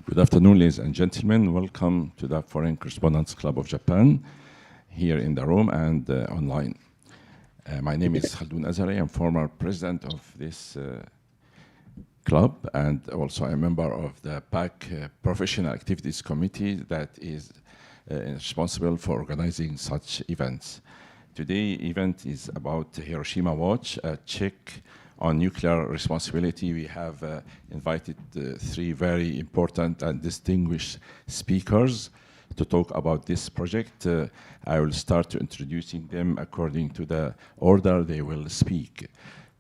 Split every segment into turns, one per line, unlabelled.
Good afternoon, ladies and gentlemen. Welcome to the Foreign Correspondents Club of Japan, here in the room and online. My name is Khaldun Azari. I'm former president of this club and also a member of the PAC Professional Activities Committee that is responsible for organizing such events. Today's event is about Hiroshima Watch, a check on nuclear responsibility. We have invited three very important and distinguished speakers to talk about this project. I will start introducing them according to the order they will speak.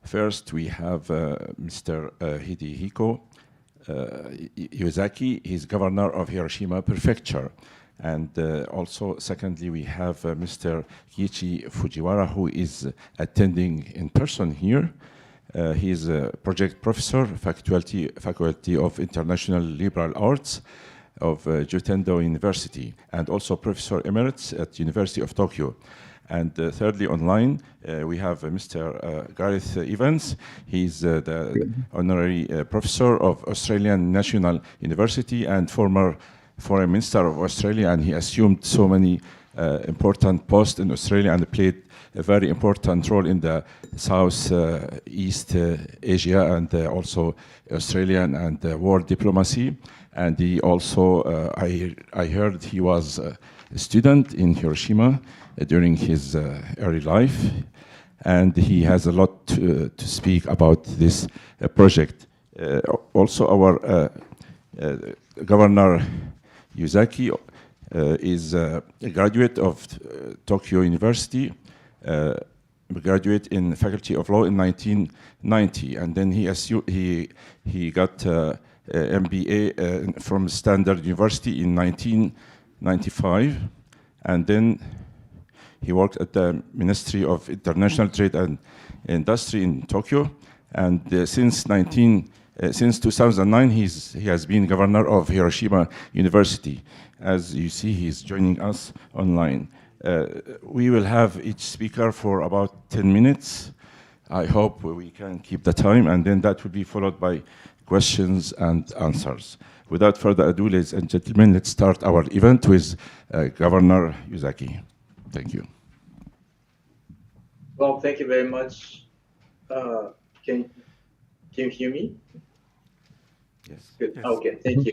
First, we have Mr. Hidehiko Yuzaki. He's governor of Hiroshima Prefecture. And also, secondly, we have Mr. Kiichi Fujiwara, who is attending in person here. He's a project professor, faculty of International Liberal Arts of Juntendo University, and also Professor Emeritus at University of Tokyo. And thirdly, online, we have Mr. Gareth Evans. He's the Honorary Professor of Australian National University and former Foreign Minister of Australia, and he assumed so many important posts in Australia and played a very important role in the Southeast Asia and also Australian and world diplomacy. And he also, I heard he was a student in Hiroshima during his early life, and he has a lot to speak about this project. Also, our Governor Yuzaki is a graduate of Tokyo University, graduate in Faculty of Law in 1990, and then he got MBA from Standard University in 1995, and then he worked at the Ministry of International Trade and Industry in Tokyo, and since 2009 he has been governor of Hiroshima University. As you see, he's joining us online. We will have each speaker for about 10 minutes. I hope we can keep the time, and then that will be followed by questions and answers. Without further ado, ladies and gentlemen, let's start our event with Governor Yuzaki. Thank you.
Well, thank you very much. Can you hear me?
Yes.
Good.
Yes.
Okay, thank you.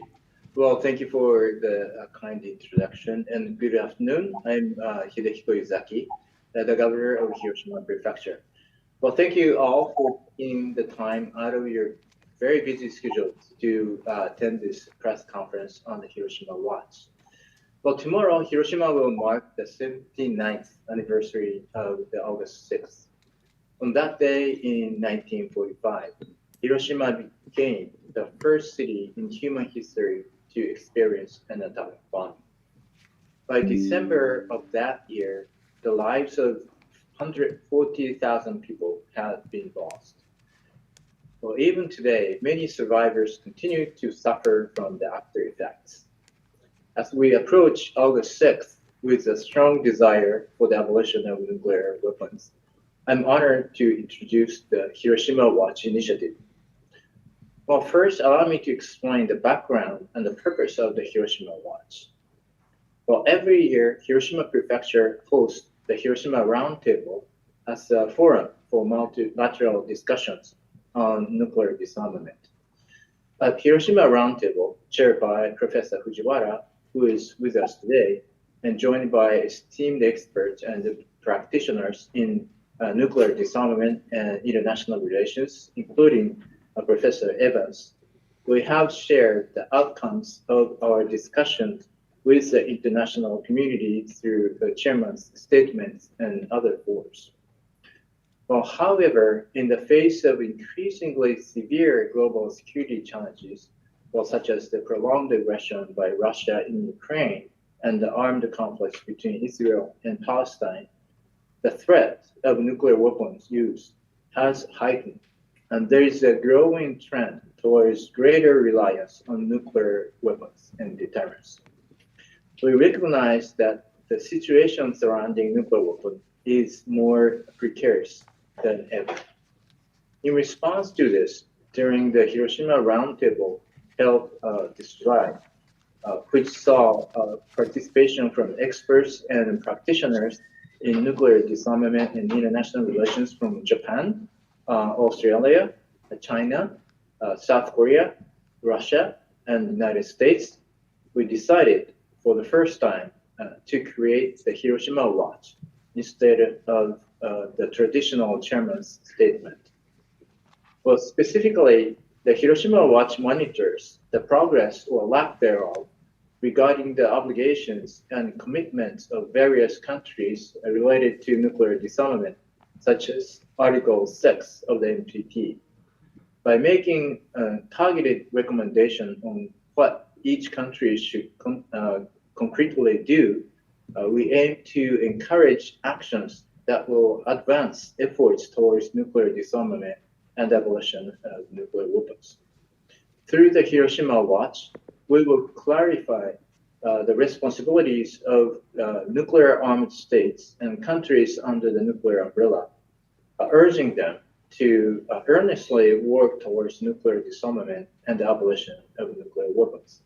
Well, thank you for the kind introduction, and good afternoon. I'm Hidehiko Yuzaki, the governor of Hiroshima Prefecture. Well, thank you all for taking the time out of your very busy schedule to attend this press conference on the Hiroshima Watch. Well, tomorrow, Hiroshima will mark the 79th anniversary of the August 6th. On that day in 1945, Hiroshima became the first city in human history to experience an atomic bomb. By December of that year, the lives of 140,000 people had been lost. Well, even today, many survivors continue to suffer from the after effects. As we approach August 6th with a strong desire for the abolition of nuclear weapons, I'm honored to introduce the Hiroshima Watch initiative. Well, first, allow me to explain the background and the purpose of the Hiroshima Watch. Well, every year, Hiroshima Prefecture hosts the Hiroshima Roundtable as a forum for multilateral discussions on nuclear disarmament. At Hiroshima Roundtable, chaired by Professor Fujiwara, who is with us today, and joined by esteemed experts and practitioners in nuclear disarmament and international relations, including Professor Evans, we have shared the outcomes of our discussions with the international community through the chairman's statements and other forums. Well, however, in the face of increasingly severe global security challenges, well, such as the prolonged aggression by Russia in Ukraine and the armed conflict between Israel and Palestine, the threat of nuclear weapons use has heightened, and there is a growing trend towards greater reliance on nuclear weapons and deterrence. We recognize that the situation surrounding nuclear weapons is more precarious than ever. In response to this, during the Hiroshima Roundtable, held this drive, which saw participation from experts and practitioners in nuclear disarmament and international relations from Japan, Australia, China, South Korea, Russia, and the United States. We decided for the first time to create the Hiroshima Watch instead of the traditional chairman's statement. Well, specifically, the Hiroshima Watch monitors the progress or lack thereof regarding the obligations and commitments of various countries related to nuclear disarmament, such as Article 6 of the NPT. By making a targeted recommendation on what each country should concretely do, we aim to encourage actions that will advance efforts towards nuclear disarmament and abolition of nuclear weapons. Through the Hiroshima Watch, we will clarify the responsibilities of nuclear armed states and countries under the nuclear umbrella, urging them to earnestly work towards nuclear disarmament and the abolition of nuclear weapons.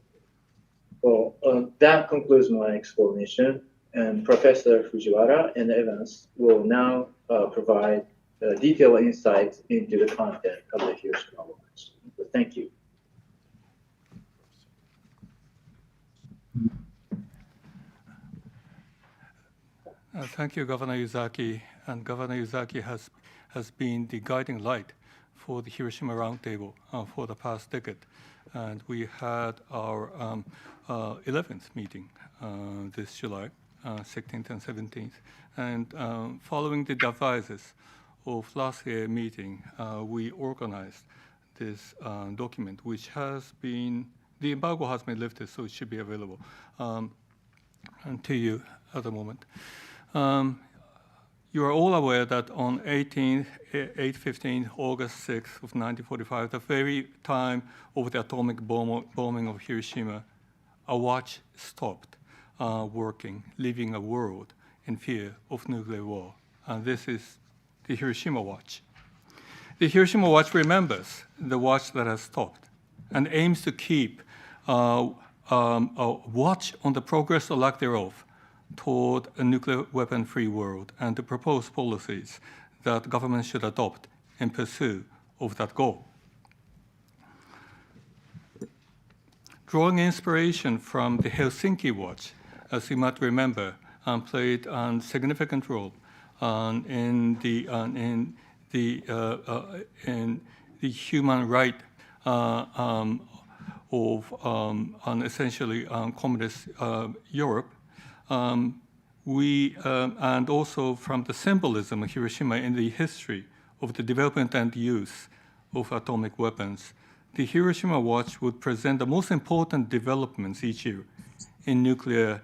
Well, that concludes my explanation, and Professor Fujiwara and Evans will now provide detailed insights into the content of the Hiroshima Watch. So thank you.
Thank you, Governor Yuzaki. And Governor Yuzaki has been the guiding light for the Hiroshima Roundtable for the past decade. And we had our 11th meeting this July, 16th and 17th. And following the devices of last year's meeting, we organized this document, which has been, the embargo has been lifted, so it should be available to you at the moment. You are all aware that on 8/15, August 6th of 1945, the very time of the atomic bombing of Hiroshima, a watch stopped working, leaving a world in fear of nuclear war. And this is the Hiroshima Watch. The Hiroshima Watch remembers the watch that has stopped and aims to keep a watch on the progress or lack thereof toward a nuclear weapon-free world and to propose policies that governments should adopt in pursuit of that goal. Drawing inspiration from the Helsinki Watch, as you might remember, played a significant role in the human right of essentially communist Europe. And also from the symbolism of Hiroshima in the history of the development and use of atomic weapons, the Hiroshima Watch would present the most important developments each year in nuclear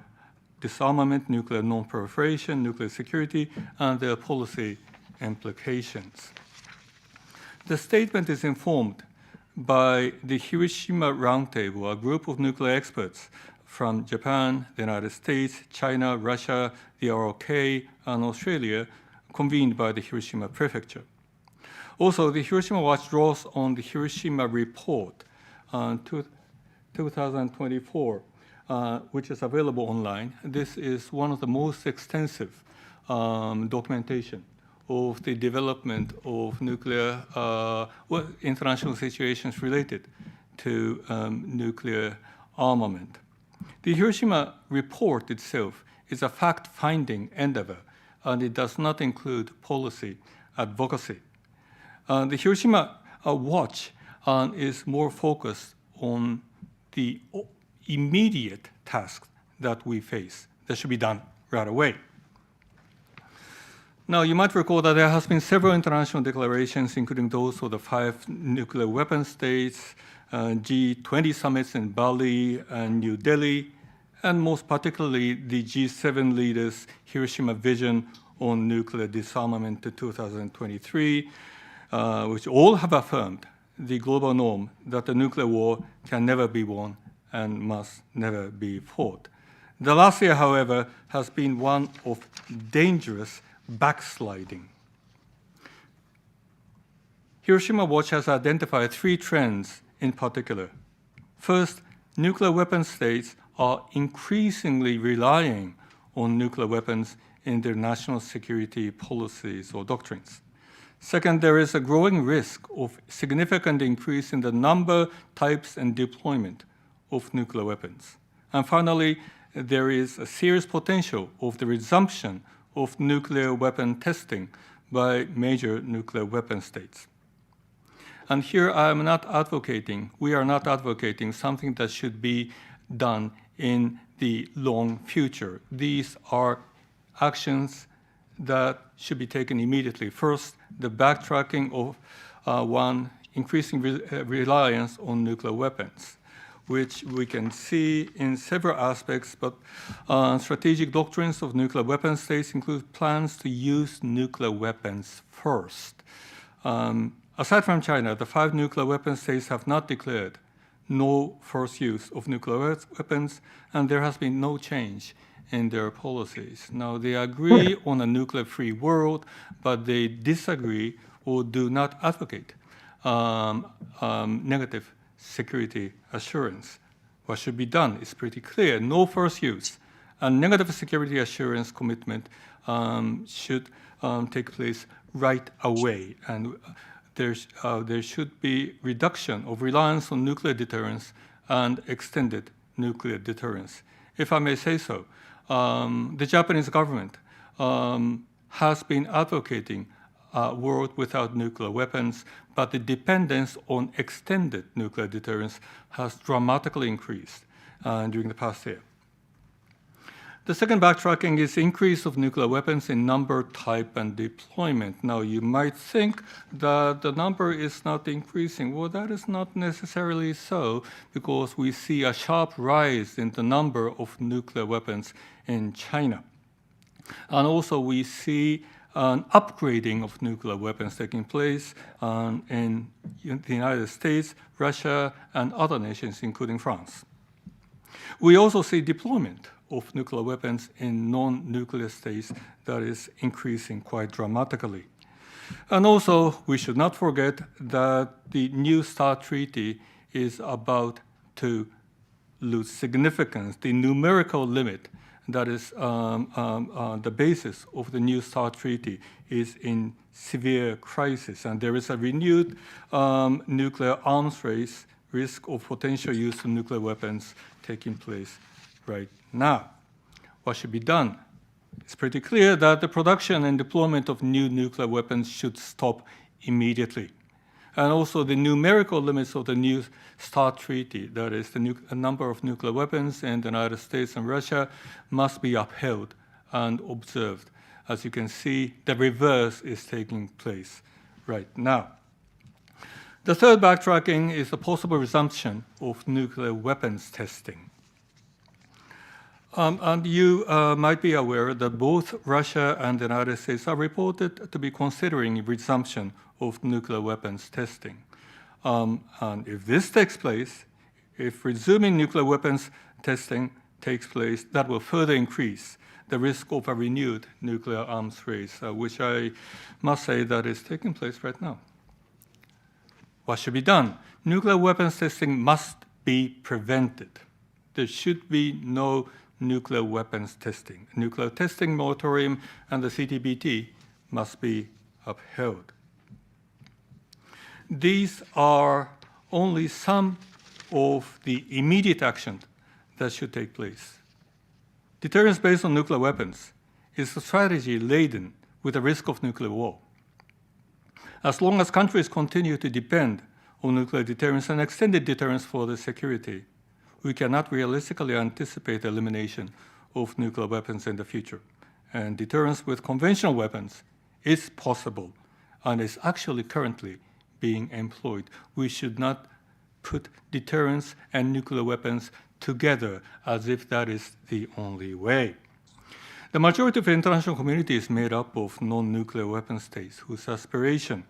disarmament, nuclear non-proliferation, nuclear security, and their policy implications. The statement is informed by the Hiroshima Roundtable, a group of nuclear experts from Japan, the United States, China, Russia, the ROK, and Australia, convened by the Hiroshima Prefecture. Also, the Hiroshima Watch draws on the Hiroshima Report 2024, which is available online. This is one of the most extensive documentation of the development of nuclear international situations related to nuclear armament. The Hiroshima Report itself is a fact-finding endeavor, and it does not include policy advocacy. The Hiroshima Watch is more focused on the immediate tasks that we face that should be done right away. Now, you might recall that there has been several international declarations, including those of the 5 nuclear weapon states, G20 summits in Bali and New Delhi, and most particularly the G7 leaders' Hiroshima vision on nuclear disarmament to 2023, which all have affirmed the global norm that the nuclear war can never be won and must never be fought. The last year, however, has been one of dangerous backsliding. Hiroshima Watch has identified 3 trends in particular. First, nuclear weapon states are increasingly relying on nuclear weapons in their national security policies or doctrines. Second, there is a growing risk of significant increase in the number, types, and deployment of nuclear weapons. And finally, there is a serious potential of the resumption of nuclear weapon testing by major nuclear weapon states. And here we are not advocating something that should be done in the long future. These are actions that should be taken immediately. First, the backtracking of increasing reliance on nuclear weapons, which we can see in several aspects, but strategic doctrines of nuclear weapon states include plans to use nuclear weapons first. Aside from China, the 5 nuclear weapon states have not declared no first use of nuclear weapons, and there has been no change in their policies. Now, they agree on a nuclear-free world, but they disagree or do not advocate negative security assurance. What should be done is pretty clear. No first use. A negative security assurance commitment should take place right away. And there should be reduction of reliance on nuclear deterrence and extended nuclear deterrence. If I may say so, the Japanese government has been advocating a world without nuclear weapons, but the dependence on extended nuclear deterrence has dramatically increased during the past year. The second backtracking is increase of nuclear weapons in number, type, and deployment. Now, you might think that the number is not increasing. Well, that is not necessarily so, because we see a sharp rise in the number of nuclear weapons in China. And also, we see an upgrading of nuclear weapons taking place in the United States, Russia, and other nations, including France. We also see deployment of nuclear weapons in non-nuclear states that is increasing quite dramatically. And also, we should not forget that the New START Treaty is about to lose significance. The numerical limit that is the basis of the New START Treaty is in severe crisis, and there is a renewed nuclear arms race, risk of potential use of nuclear weapons taking place right now. What should be done? It's pretty clear that the production and deployment of new nuclear weapons should stop immediately. And also the numerical limits of the New START Treaty, that is the number of nuclear weapons in the United States and Russia, must be upheld and observed. As you can see, the reverse is taking place right now. The third backtracking is the possible resumption of nuclear weapons testing. And you might be aware that both Russia and the United States are reported to be considering resumption of nuclear weapons testing. And if this takes place, if resuming nuclear weapons testing takes place, that will further increase the risk of a renewed nuclear arms race, which I must say that is taking place right now. What should be done? Nuclear weapons testing must be prevented. There should be no nuclear weapons testing. Nuclear testing moratorium and the CTBT must be upheld. These are only some of the immediate actions that should take place. Deterrence based on nuclear weapons is a strategy laden with the risk of nuclear war. As long as countries continue to depend on nuclear deterrence and extended deterrence for their security, we cannot realistically anticipate the elimination of nuclear weapons in the future. And deterrence with conventional weapons is possible and is actually currently being employed. We should not put deterrence and nuclear weapons together as if that is the only way. The majority of the international community is made up of non-nuclear weapon states whose aspiration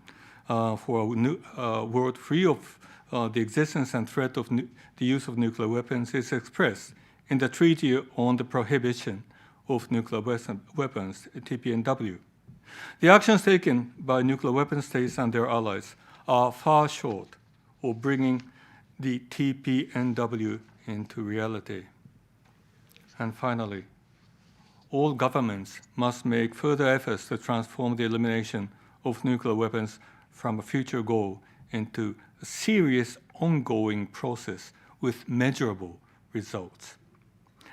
for a world free of the existence and threat of the use of nuclear weapons is expressed in the Treaty on the Prohibition of Nuclear Weapons, TPNW. The actions taken by nuclear weapon states and their allies are far short of bringing the TPNW into reality. And finally, all governments must make further efforts to transform the elimination of nuclear weapons from a future goal into a serious ongoing process with measurable results.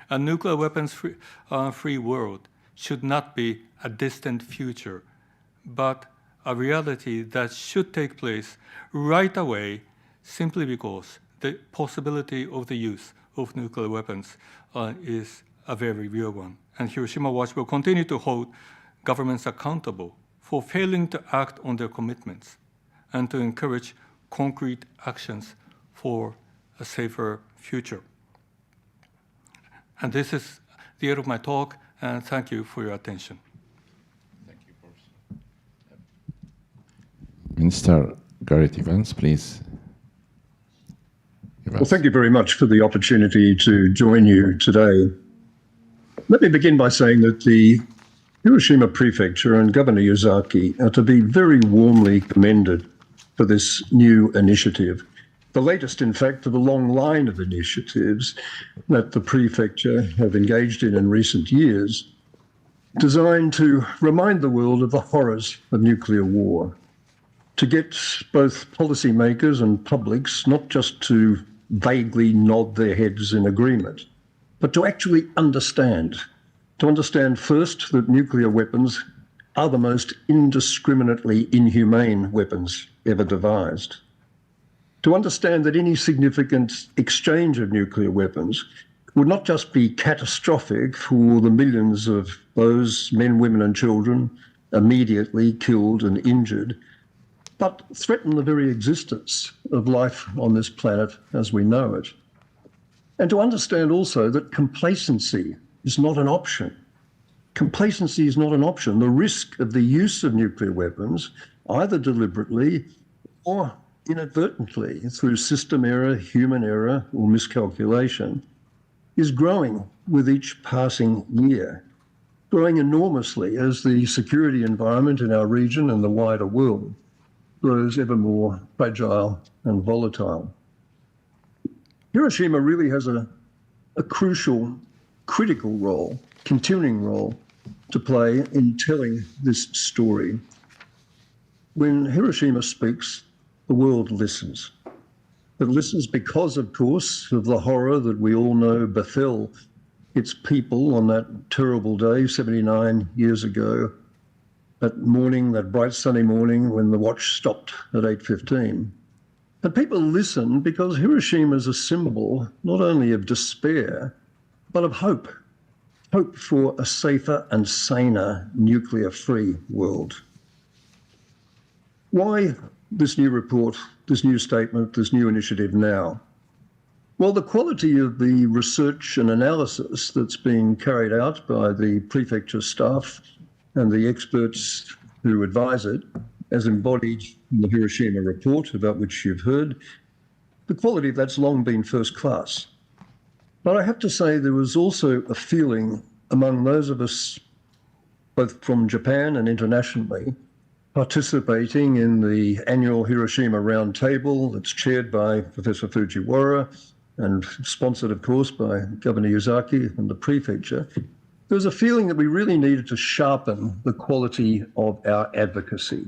A nuclear weapons-free world should not be a distant future, but a reality that should take place right away simply because the possibility of the use of nuclear weapons is a very real one. And Hiroshima Watch will continue to hold governments accountable for failing to act on their commitments and to encourage concrete actions for a safer future. And this is the end of my talk, and thank you for your attention.
Thank you, Prof. Minister Gareth Evans, please.
Well, thank you very much for the opportunity to join you today. Let me begin by saying that the Hiroshima Prefecture and Governor Yuzaki are to be very warmly commended for this new initiative. The latest, in fact, of a long line of initiatives that the Prefecture have engaged in recent years, designed to remind the world of the horrors of nuclear war, to get both policymakers and publics not just to vaguely nod their heads in agreement, but to actually understand. To understand first that nuclear weapons are the most indiscriminately inhumane weapons ever devised. To understand that any significant exchange of nuclear weapons would not just be catastrophic for the millions of those men, women, and children immediately killed and injured, but threaten the very existence of life on this planet as we know it. And to understand also that complacency is not an option. Complacency is not an option. The risk of the use of nuclear weapons, either deliberately or inadvertently through system error, human error, or miscalculation, is growing with each passing year, growing enormously as the security environment in our region and the wider world grows ever more fragile and volatile. Hiroshima really has a crucial, critical role, continuing role to play in telling this story. When Hiroshima speaks, the world listens. It listens because, of course, of the horror that we all know befell its people on that terrible day 79 years ago, that morning, that bright sunny morning when the watch stopped at 8:15. But people listen because Hiroshima is a symbol not only of despair, but of hope. Hope for a safer and saner nuclear-free world. Why this new report, this new statement, this new initiative now? Well, the quality of the research and analysis that's being carried out by the prefecture staff and the experts who advise it, as embodied in the Hiroshima report about which you've heard, the quality of that's long been first class. But I have to say there was also a feeling among those of us, both from Japan and internationally, participating in the annual Hiroshima Roundtable that's chaired by Professor Fujiwara and sponsored, of course, by Governor Yuzaki and the Prefecture. There was a feeling that we really needed to sharpen the quality of our advocacy,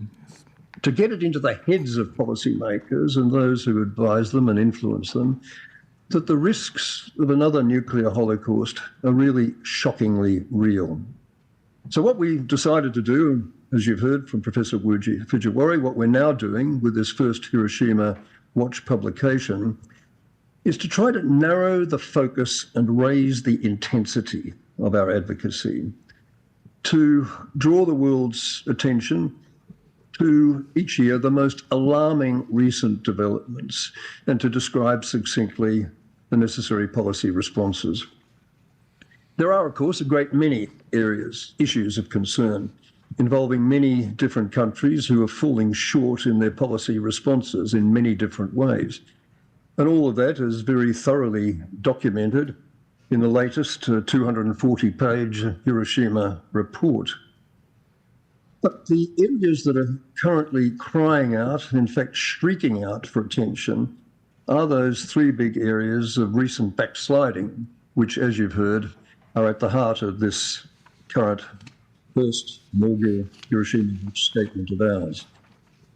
to get it into the heads of policymakers and those who advise them and influence them, that the risks of another nuclear holocaust are really shockingly real. So what we decided to do, as you've heard from Professor Fujiwara, what we're now doing with this first Hiroshima Watch publication is to try to narrow the focus and raise the intensity of our advocacy, to draw the world's attention to each year the most alarming recent developments and to describe succinctly the necessary policy responses. There are, of course, a great many issues of concern involving many different countries who are falling short in their policy responses in many different ways. And all of that is very thoroughly documented in the latest 240-page Hiroshima report. But the areas that are currently crying out, in fact shrieking out for attention, are those three big areas of recent backsliding, which, as you've heard, are at the heart of this current first inaugural Hiroshima Watch statement of ours.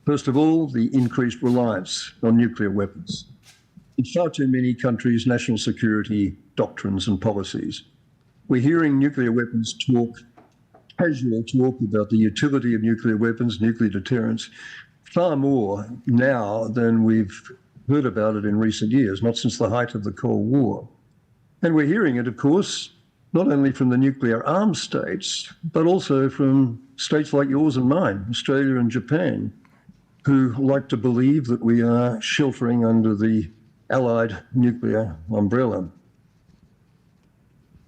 First of all, the increased reliance on nuclear weapons in far too many countries' national security doctrines and policies. We're hearing nuclear weapons talk, casual talk about the utility of nuclear weapons, nuclear deterrence, far more now than we've heard about it in recent years, not since the height of the Cold War. And we're hearing it, of course, not only from the nuclear armed states, but also from states like yours and mine, Australia and Japan, who like to believe that we are sheltering under the Allied nuclear umbrella.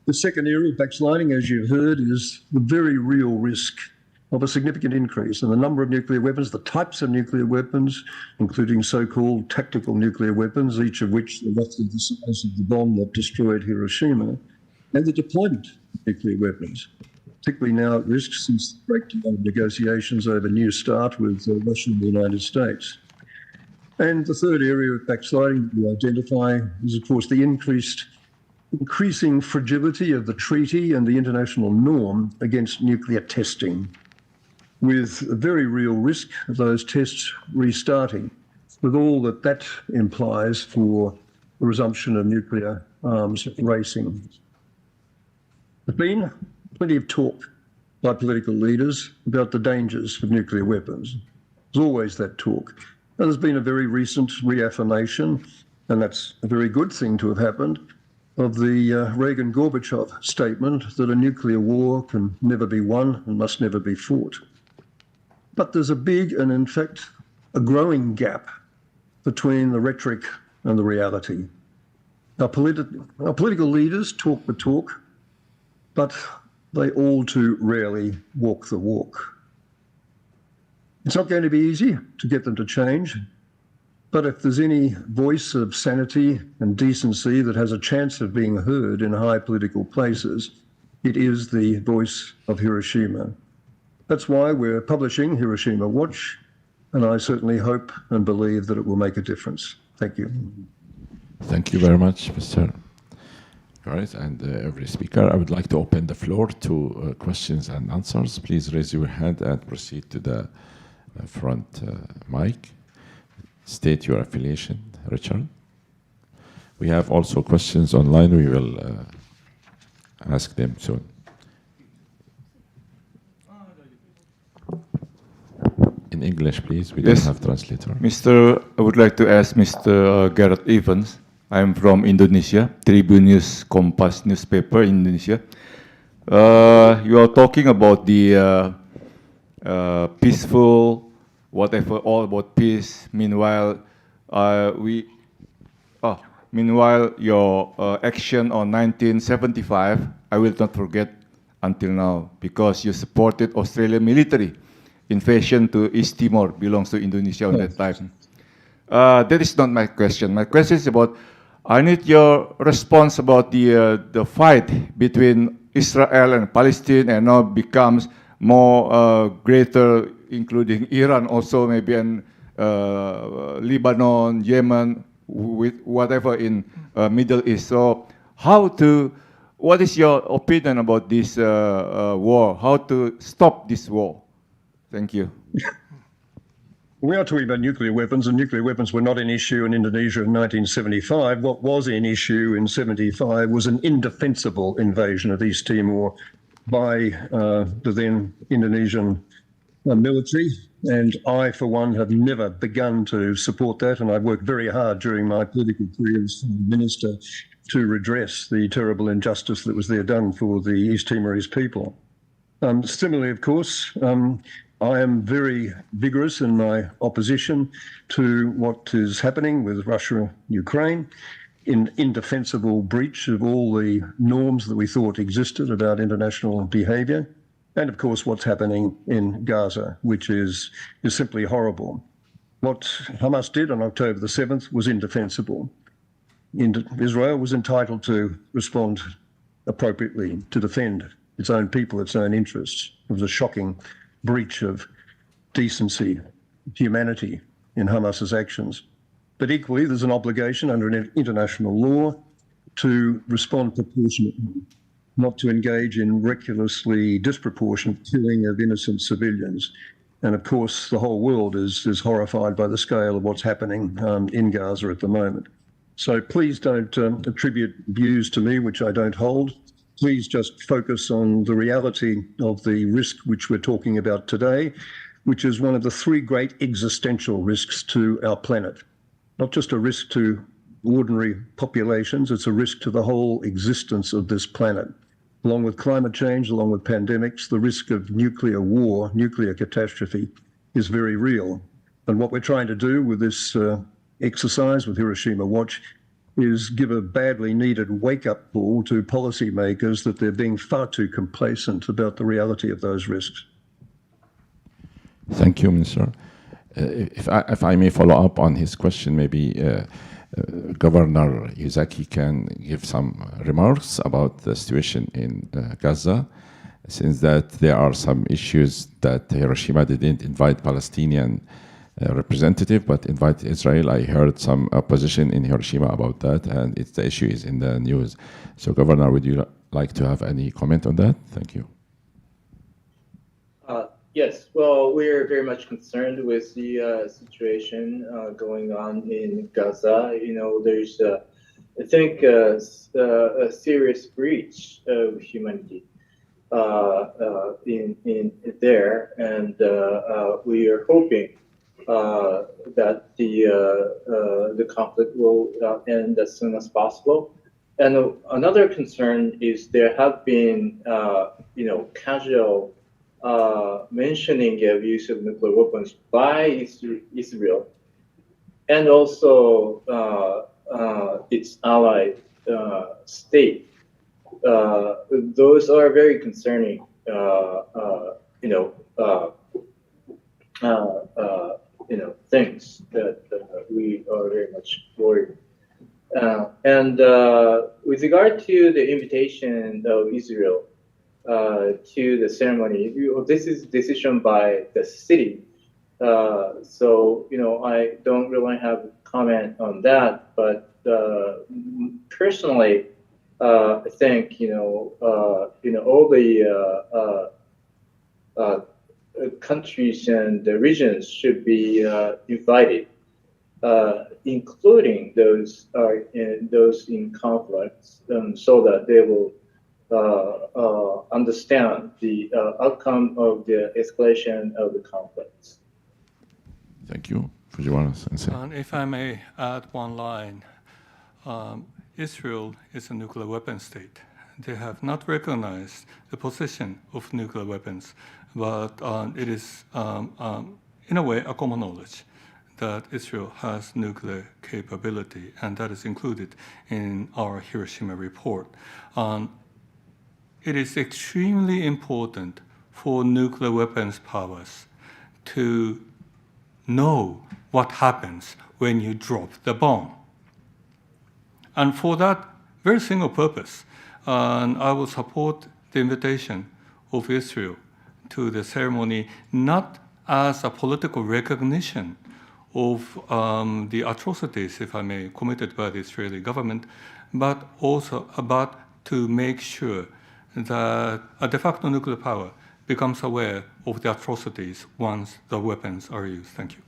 The second area of backsliding, as you've heard, is the very real risk of a significant increase in the number of nuclear weapons, the types of nuclear weapons, including so-called tactical nuclear weapons, each of which are roughly the size of the bomb that destroyed Hiroshima, and the deployment of nuclear weapons, particularly now at risk since the breakdown of negotiations over New START with Russia and the United States. And the third area of backsliding that we identify is, of course, the increasing fragility of the treaty and the international norm against nuclear testing, with a very real risk of those tests restarting, with all that that implies for the resumption of nuclear arms racing. There's been plenty of talk by political leaders about the dangers of nuclear weapons. There's always that talk. And there's been a very recent reaffirmation, and that's a very good thing to have happened, of the Reagan-Gorbachev statement that a nuclear war can never be won and must never be fought. But there's a big and, in fact, a growing gap between the rhetoric and the reality. Our political leaders talk the talk, but they all too rarely walk the walk. It's not going to be easy to get them to change, but if there's any voice of sanity and decency that has a chance of being heard in high political places, it is the voice of Hiroshima. That's why we're publishing Hiroshima Watch, and I certainly hope and believe that it will make a difference. Thank you.
Thank you very much, Mr. Gareth, and every speaker. I would like to open the floor to questions and answers. Please raise your hand and proceed to the front mic. State your affiliation, Richard. We have also questions online. We will ask them soon. In English, please. We don't have translator.
I would like to ask Mr. Gareth Evans. I'm from Indonesia, Tribun News Kompas newspaper in Indonesia. You are talking about the peaceful, whatever, all about peace. Meanwhile, your action on 1975, I will not forget until now, because you supported Australian military invasion to East Timor, belongs to Indonesia on that time. That is not my question. My question is about, I need your response about the fight between Israel and Palestine, and now becomes more greater, including Iran also, maybe, and Lebanon, Yemen, with whatever in Middle East. So what is your opinion about this war? How to stop this war? Thank you.
We are talking about nuclear weapons, and nuclear weapons were not an issue in Indonesia in 1975. What was an issue in 75 was an indefensible invasion of East Timor by the then Indonesian military. And I, for one, have never begun to support that. And I've worked very hard during my political career as minister to redress the terrible injustice that was there done for the East Timorese people. Similarly, of course, I am very vigorous in my opposition to what is happening with Russia, Ukraine, in indefensible breach of all the norms that we thought existed about international behavior. And of course, what's happening in Gaza, which is simply horrible. What Hamas did on October the 7th was indefensible. Israel was entitled to respond appropriately, to defend its own people, its own interests. It was a shocking breach of decency, humanity in Hamas's actions. But equally, there's an obligation under international law to respond proportionately, not to engage in recklessly disproportionate killing of innocent civilians. And of course, the whole world is horrified by the scale of what's happening in Gaza at the moment. So please don't attribute views to me which I don't hold. Please just focus on the reality of the risk which we're talking about today, which is one of the three great existential risks to our planet. Not just a risk to ordinary populations, it's a risk to the whole existence of this planet. Along with climate change, along with pandemics, the risk of nuclear war, nuclear catastrophe is very real. And what we're trying to do with this exercise with Hiroshima Watch is give a badly needed wake-up call to policymakers that they're being far too complacent about the reality of those risks.
Thank you, Minister. If I may follow up on his question, maybe Governor Yuzaki can give some remarks about the situation in Gaza, since that there are some issues that Hiroshima didn't invite Palestinian representative, but invite Israel. I heard some opposition in Hiroshima about that, and the issue is in the news. So, Governor, would you like to have any comment on that? Thank you.
Yes, well, we're very much concerned with the situation going on in Gaza. You know, there's, I think, a serious breach of humanity in there, and we are hoping that the conflict will end as soon as possible. And another concern is there have been, you know, casual mentioning of use of nuclear weapons by Israel, and also its allied state. Those are very concerning, things that we are very much worried. And with regard to the invitation of Israel to the ceremony, this is decision by the city. So, you know, I don't really have a comment on that, but personally, I think, all the countries and the regions should be invited, including those in conflicts, so that they will understand the outcome of the escalation of the conflicts.
Thank you, Fujiwara-sensei.
And if I may add one line, Israel is a nuclear weapon state. They have not recognized the possession of nuclear weapons, but it is, in a way, a common knowledge that Israel has nuclear capability, and that is included in our Hiroshima report. It is extremely important for nuclear weapons powers to know what happens when you drop the bomb. And for that very single purpose, I will support the invitation of Israel to the ceremony, not as a political recognition of the atrocities, if I may, committed by the Israeli government, but also about to make sure that a de facto nuclear power becomes aware of the atrocities once the weapons are used. Thank you.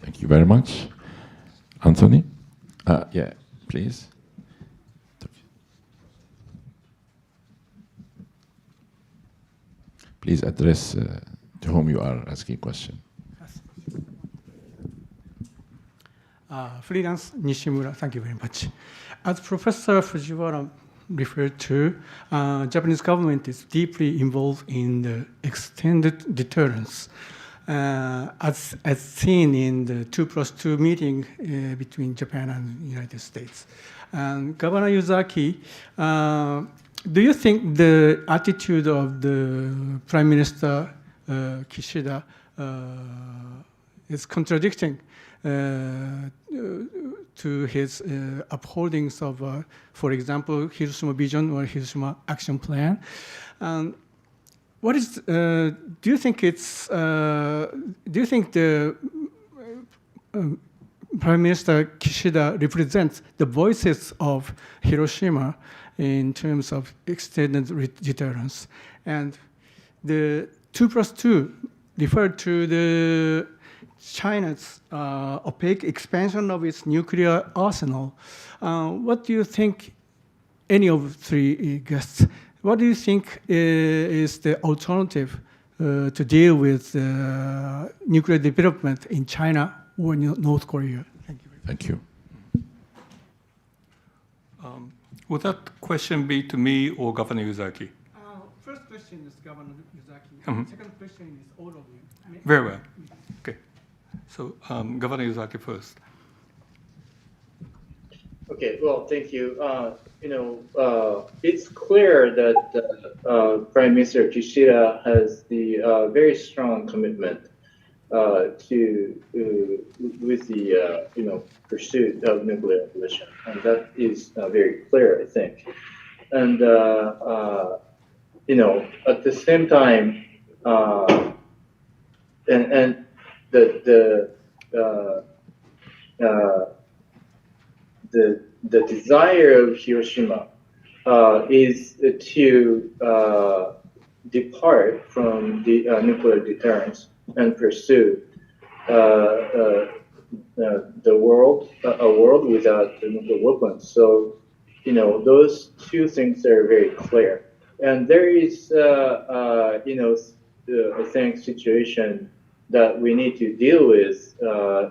Thank you very much. Anthony? Yeah, please. Please address to whom you are asking question.
Freelance Nishimura, thank you very much. As Professor Fujiwara referred to, Japanese government is deeply involved in the extended deterrence, as seen in the 2+2 meeting between Japan and the United States. Governor Yuzaki, do you think the attitude of the Prime Minister Kishida is contradicting to his upholdings of, for example, Hiroshima Vision or Hiroshima Action Plan? What is? Do you think it's? Do you think the Prime Minister Kishida represents the voices of Hiroshima in terms of extended deterrence. And the 2+2 referred to the China's opaque expansion of its nuclear arsenal. What do you think, any of three guests, what do you think is the alternative to deal with nuclear development in China or North Korea? Thank you.
Thank you.
Would that question be to me or Governor Yuzaki?
First question is Governor Yuzaki. Second question is all of you.
Very well. Okay. So Governor Yuzaki first.
Okay, well, thank you. It's clear that Prime Minister Kishida has the very strong commitment with the pursuit of nuclear abolition, and that is very clear, I think. And at the same time, and the desire of Hiroshima is to depart from the nuclear deterrence and pursue a world without nuclear weapons. So, those two things are very clear. And there is, I think, situation that we need to deal with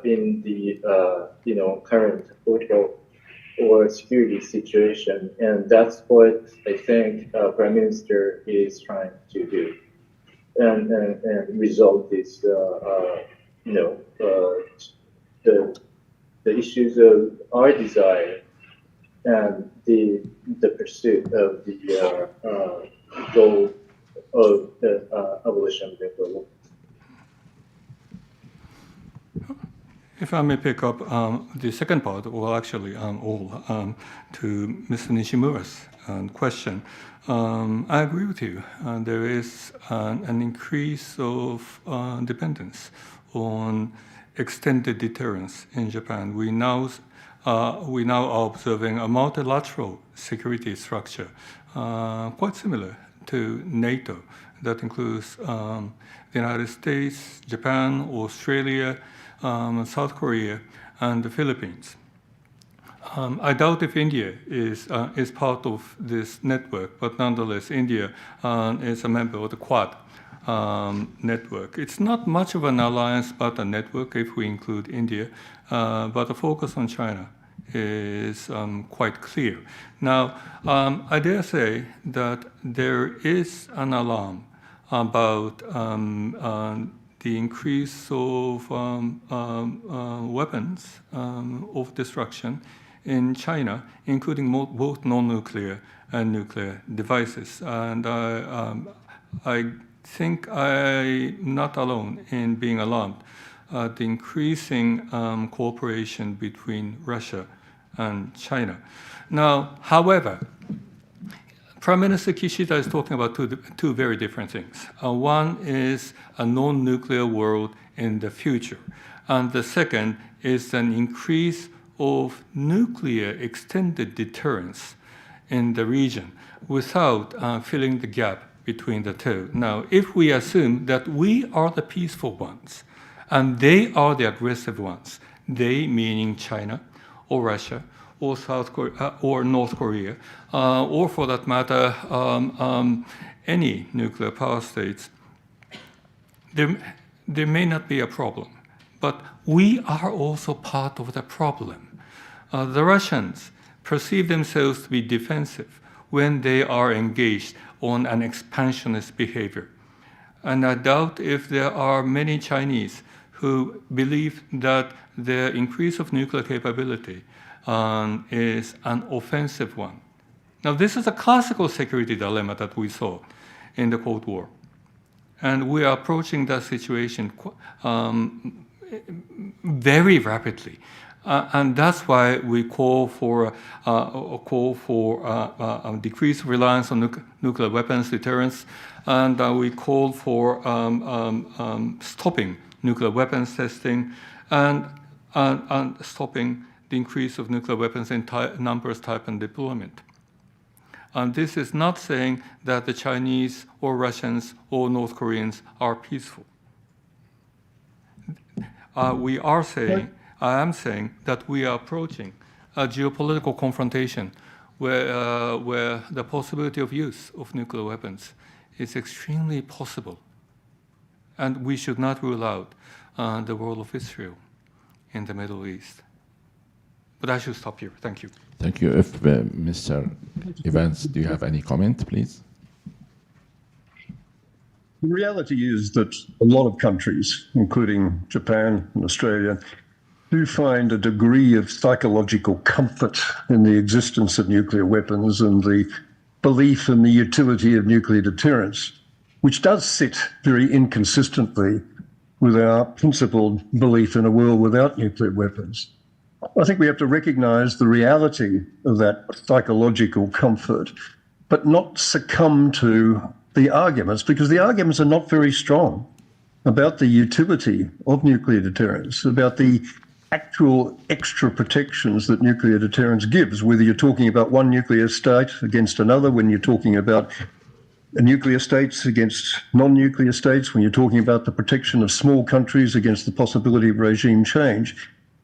in the, current political or security situation, and that's what I think Prime Minister is trying to do, and resolve this, the issues of our desire and the pursuit of the goal of the abolition of nuclear weapons.
If I may pick up the second part, well, actually, all to Mr. Nishimura's question. I agree with you. There is an increase of dependence on extended deterrence in Japan. We now are observing a multilateral security structure, quite similar to NATO. That includes the United States, Japan, Australia, South Korea, and the Philippines. I doubt if India is part of this network, but nonetheless, India is a member of the Quad network. It's not much of an alliance, but a network if we include India, but the focus on China is quite clear. Now, I dare say that there is an alarm about the increase of weapons of destruction in China, including both non-nuclear and nuclear devices. And I think I'm not alone in being alarmed at the increasing cooperation between Russia and China. Now, however, Prime Minister Kishida is talking about two very different things. One is a non-nuclear world in the future, and the second is an increase of nuclear extended deterrence in the region without filling the gap between the two. Now, if we assume that we are the peaceful ones and they are the aggressive ones, they meaning China or Russia, or South Korea, or North Korea, or for that matter, any nuclear power states, there may not be a problem. But we are also part of the problem. The Russians perceive themselves to be defensive when they are engaged on an expansionist behavior. And I doubt if there are many Chinese who believe that the increase of nuclear capability is an offensive one. Now, this is a classical security dilemma that we saw in the Cold War. And we are approaching that situation very rapidly. And that's why we call for decreased reliance on nuclear weapons deterrence, and we call for stopping nuclear weapons testing. And and stopping the increase of nuclear weapons in numbers, type, and deployment. And this is not saying that the Chinese or Russians or North Koreans are peaceful. We are saying, I am saying that we are approaching a geopolitical confrontation where the possibility of use of nuclear weapons is extremely possible. And we should not rule out the role of Israel in the Middle East. But I should stop here. Thank you.
Thank you. If Mr. Evans, do you have any comment, please?
The reality is that a lot of countries, including Japan and Australia, do find a degree of psychological comfort in the existence of nuclear weapons and the belief in the utility of nuclear deterrence, which does sit very inconsistently with our principled belief in a world without nuclear weapons. I think we have to recognize the reality of that psychological comfort, but not succumb to the arguments, because the arguments are not very strong about the utility of nuclear deterrence, about the actual extra protections that nuclear deterrence gives, whether you're talking about one nuclear state against another, when you're talking about nuclear states against non-nuclear states, when you're talking about the protection of small countries against the possibility of regime change.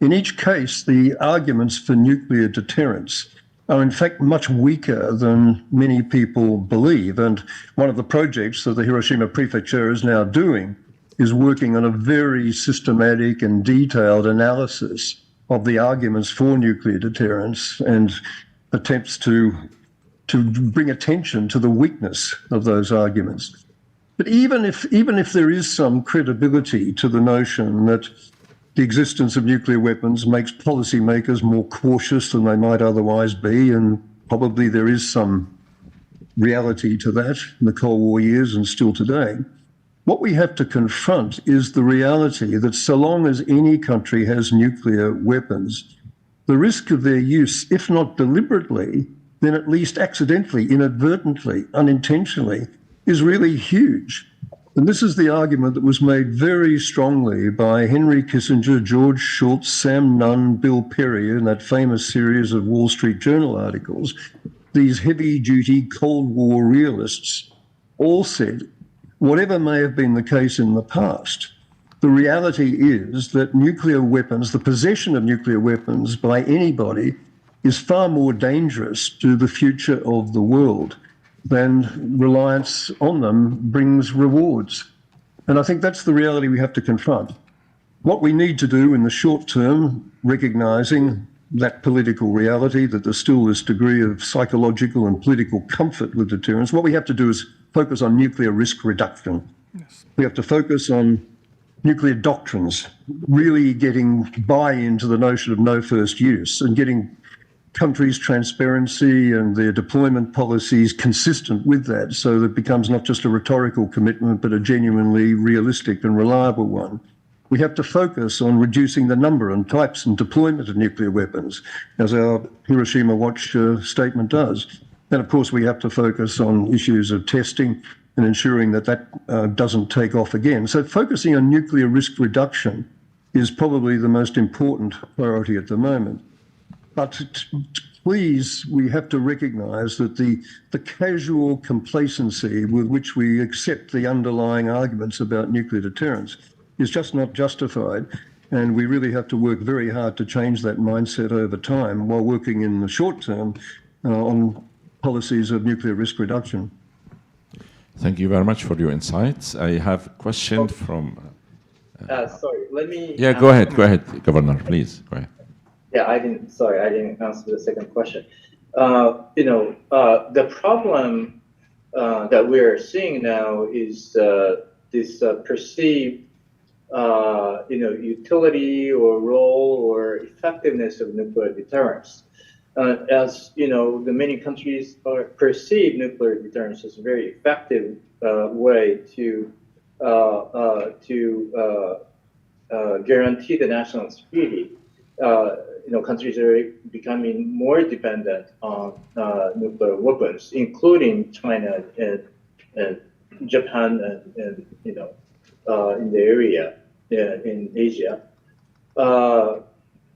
In each case, the arguments for nuclear deterrence are in fact much weaker than many people believe. And one of the projects that the Hiroshima Prefecture is now doing is working on a very systematic and detailed analysis of the arguments for nuclear deterrence and attempts to bring attention to the weakness of those arguments. But even if there is some credibility to the notion that the existence of nuclear weapons makes policymakers more cautious than they might otherwise be, and probably there is some reality to that in the Cold War years and still today, what we have to confront is the reality that so long as any country has nuclear weapons, the risk of their use, if not deliberately, then at least accidentally, inadvertently, unintentionally, is really huge. And this is the argument that was made very strongly by Henry Kissinger, George Shultz, Sam Nunn, Bill Perry in that famous series of Wall Street Journal articles. These heavy-duty Cold War realists all said, whatever may have been the case in the past, the reality is that nuclear weapons, the possession of nuclear weapons by anybody, is far more dangerous to the future of the world than reliance on them brings rewards. And I think that's the reality we have to confront. What we need to do in the short term, recognizing that political reality, that there's still this degree of psychological and political comfort with deterrence, what we have to do is focus on nuclear risk reduction. Yes. We have to focus on nuclear doctrines, really getting buy-in to the notion of no first use and getting countries' transparency and their deployment policies consistent with that, so that it becomes not just a rhetorical commitment, but a genuinely realistic and reliable one. We have to focus on reducing the number and types and deployment of nuclear weapons, as our Hiroshima Watch statement does. And of course, we have to focus on issues of testing and ensuring that that doesn't take off again. So focusing on nuclear risk reduction is probably the most important priority at the moment. But please, we have to recognize that the casual complacency with which we accept the underlying arguments about nuclear deterrence is just not justified. And we really have to work very hard to change that mindset over time while working in the short term on policies of nuclear risk reduction.
Thank you very much for your insights. I have a question from...
sorry, let me...
Yeah, go ahead, Governor, please, go ahead.
Yeah, I didn't answer the second question. The problem that we're seeing now is this perceived, utility or role or effectiveness of nuclear deterrence. As you know, the many countries perceive nuclear deterrence as a very effective way to guarantee the national security. Countries are becoming more dependent on nuclear weapons, including China and Japan and in the area in Asia.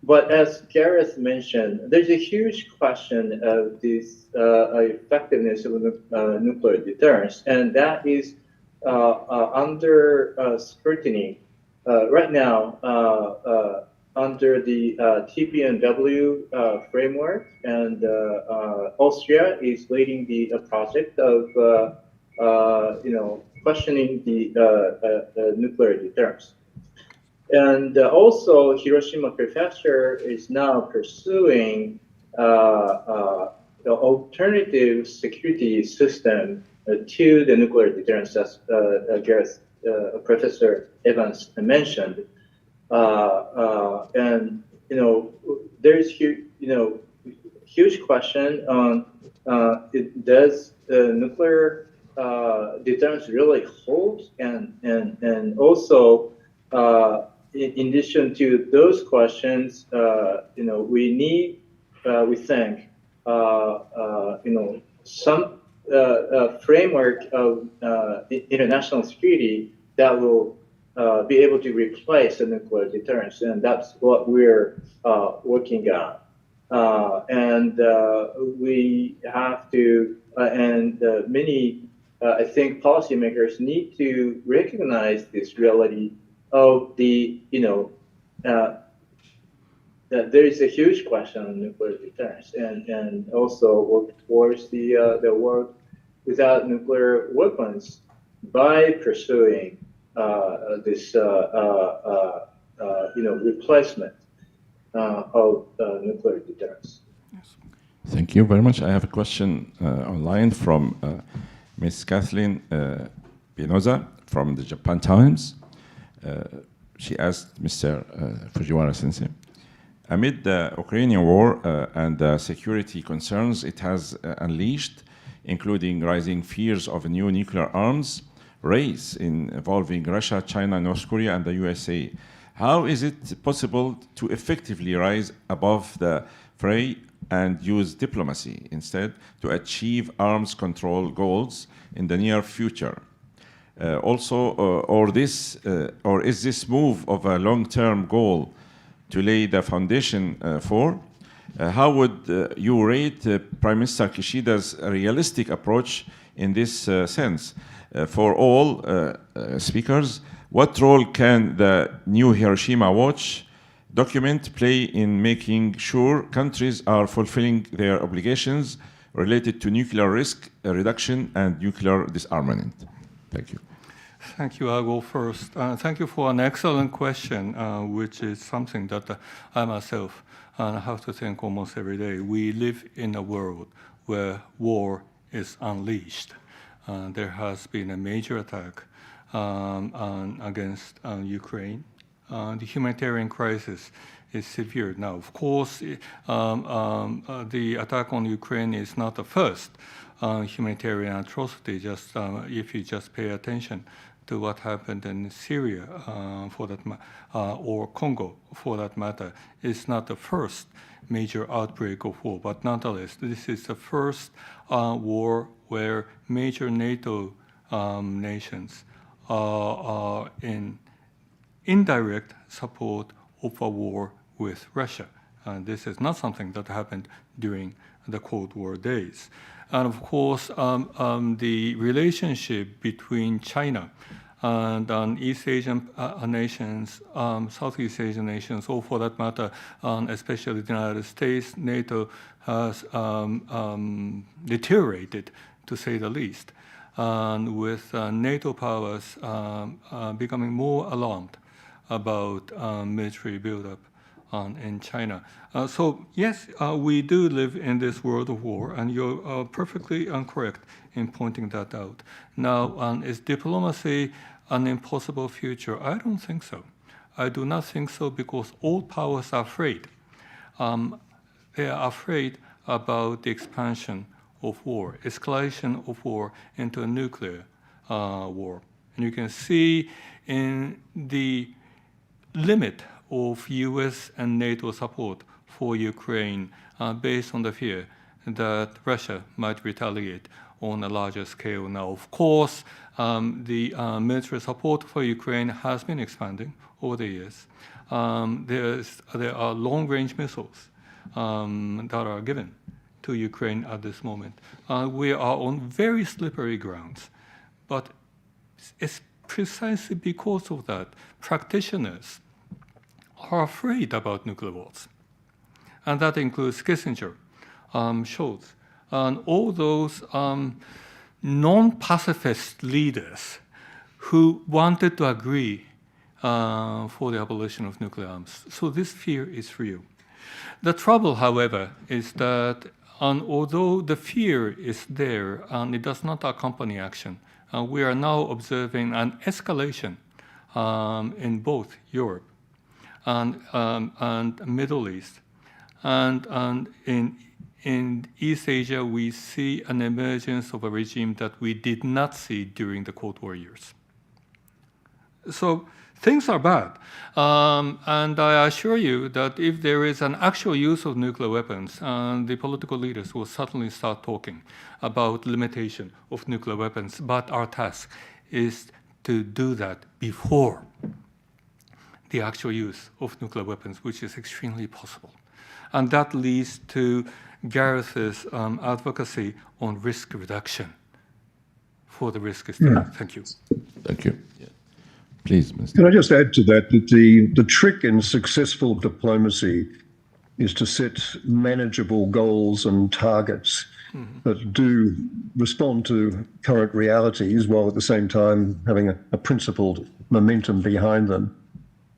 But as Gareth mentioned, there's a huge question of this effectiveness of nuclear deterrence, and that is under scrutiny right now under the TPNW framework, and Austria is leading the project of questioning the nuclear deterrence. And also, Hiroshima Prefecture is now pursuing the alternative security system to the nuclear deterrence, as Gareth, Professor Evans mentioned. And there's huge question on does nuclear deterrence really hold, and also. In addition to those questions, we need, we think, some framework of international security that will be able to replace the nuclear deterrence, and that's what we're working on. And we have to, and many, I think, policymakers need to recognize this reality of the, that there is a huge question on nuclear deterrence, and also work towards the world without nuclear weapons by pursuing this, replacement of nuclear deterrence.
Yes.
Thank you very much. I have a question online from Ms. Kathleen Pinoza from the Japan Times. She asked Mr. Fujiwara Sensei, amid the Ukrainian war and the security concerns it has unleashed, including rising fears of a new nuclear arms race involving Russia, China, North Korea, and the USA, how is it possible to effectively rise above the fray and use diplomacy instead to achieve arms control goals in the near future? Or is this move of a long-term goal to lay the foundation for? How would you rate Prime Minister Kishida's realistic approach in this sense? For all speakers, what role can the new Hiroshima Watch document play in making sure countries are fulfilling their obligations related to nuclear risk reduction and nuclear disarmament? Thank you.
Thank you. I'll go first. Thank you for an excellent question, which is something that I myself have to think almost every day. We live in a world where war is unleashed. There has been a major attack against Ukraine. The humanitarian crisis is severe now. Of course, the attack on Ukraine is not the first humanitarian atrocity, just if you just pay attention to what happened in Syria, or Congo, for that matter. It's not the first major outbreak of war, but nonetheless, this is the first war where major NATO nations are in indirect support of a war with Russia. This is not something that happened during the Cold War days. And of course, the relationship between China and East Asian nations, Southeast Asian nations, or for that matter, especially the United States, NATO has deteriorated, to say the least. And with NATO powers becoming more alarmed about military buildup in China. So yes, we do live in this world of war, and you're perfectly correct in pointing that out. Now, is diplomacy an impossible future? I don't think so. I do not think so, because all powers are afraid. They are afraid about the expansion of war, escalation of war into a nuclear war. And you can see in the limit of US and NATO support for Ukraine based on the fear that Russia might retaliate on a larger scale. Now, of course, the military support for Ukraine has been expanding over the years. there are long-range missiles that are given to Ukraine at this moment. We are on very slippery grounds, but it's precisely because of that practitioners are afraid about nuclear wars, and that includes Kissinger, Scholz, and all those non-pacifist leaders who wanted to agree for the abolition of nuclear arms. So this fear is real. The trouble, however, is that although the fear is there and it does not accompany action, we are now observing an escalation in both Europe and Middle East. And in East Asia, we see an emergence of a regime that we did not see during the Cold War years. So things are bad. And I assure you that if there is an actual use of nuclear weapons, the political leaders will certainly start talking about limitation of nuclear weapons. But our task is to do that before the actual use of nuclear weapons, which is extremely possible. And that leads to Gareth's advocacy on risk reduction for the risk estimate. Thank you.
Thank you. Yeah. Please, Mr.
Can I just add to that the trick in successful diplomacy is to set manageable goals and targets that do respond to current realities while at the same time having a principled momentum behind them.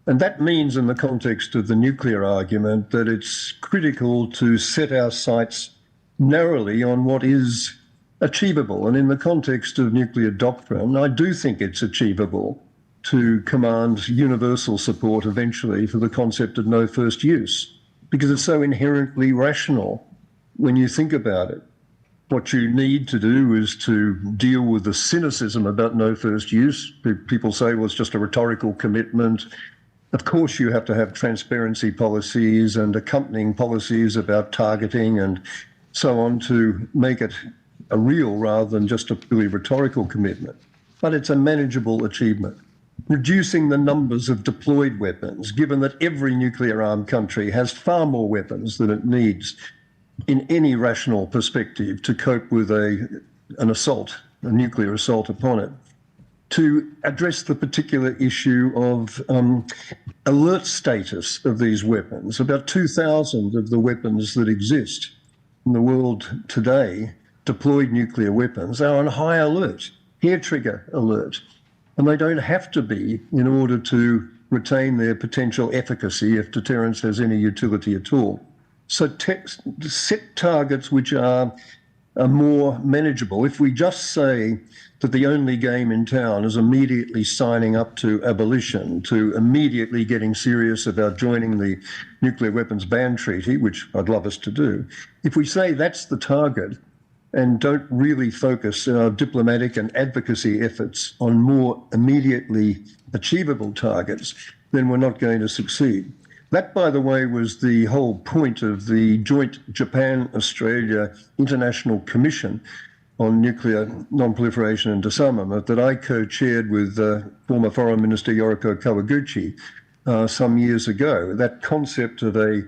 And that means, in the context of the nuclear argument, that it's critical to set our sights narrowly on what is achievable. And in the context of nuclear doctrine, I do think it's achievable to command universal support eventually for the concept of no first use, because it's so inherently rational when you think about it. What you need to do is to deal with the cynicism about no first use. People say, well, it's just a rhetorical commitment. Of course, you have to have transparency policies and accompanying policies about targeting and so on to make it a real rather than just a purely rhetorical commitment. But it's a manageable achievement. Reducing the numbers of deployed weapons, given that every nuclear-armed country has far more weapons than it needs in any rational perspective to cope with an assault, a nuclear assault upon it. To address the particular issue of alert status of these weapons. About 2,000 of the weapons that exist in the world today, deployed nuclear weapons, are on high alert, hair trigger alert. And they don't have to be in order to retain their potential efficacy if deterrence has any utility at all. So set targets which are more manageable. If we just say that the only game in town is immediately signing up to abolition, to immediately getting serious about joining the Nuclear Weapons Ban Treaty, which I'd love us to do, if we say that's the target and don't really focus our diplomatic and advocacy efforts on more immediately achievable targets, then we're not going to succeed. That, by the way, was the whole point of the joint Japan-Australia International Commission on Nuclear Non-Proliferation and Disarmament that I co-chaired with former Foreign Minister Yoriko Kawaguchi some years ago. That concept of a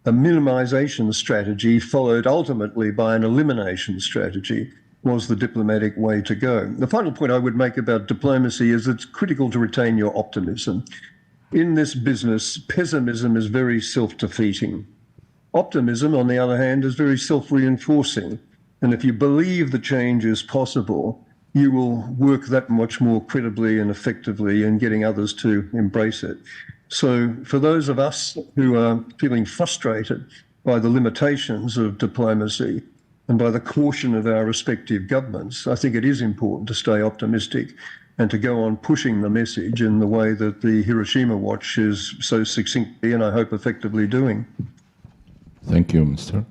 minimization strategy followed ultimately by an elimination strategy was the diplomatic way to go. The final point I would make about diplomacy is it's critical to retain your optimism. In this business, pessimism is very self-defeating. Optimism, on the other hand, is very self-reinforcing. And if you believe the change is possible, you will work that much more credibly and effectively in getting others to embrace it. So for those of us who are feeling frustrated by the limitations of diplomacy and by the caution of our respective governments, I think it is important to stay optimistic and to go on pushing the message in the way that the Hiroshima Watch is so succinctly and I hope effectively doing.
Thank you, Mr.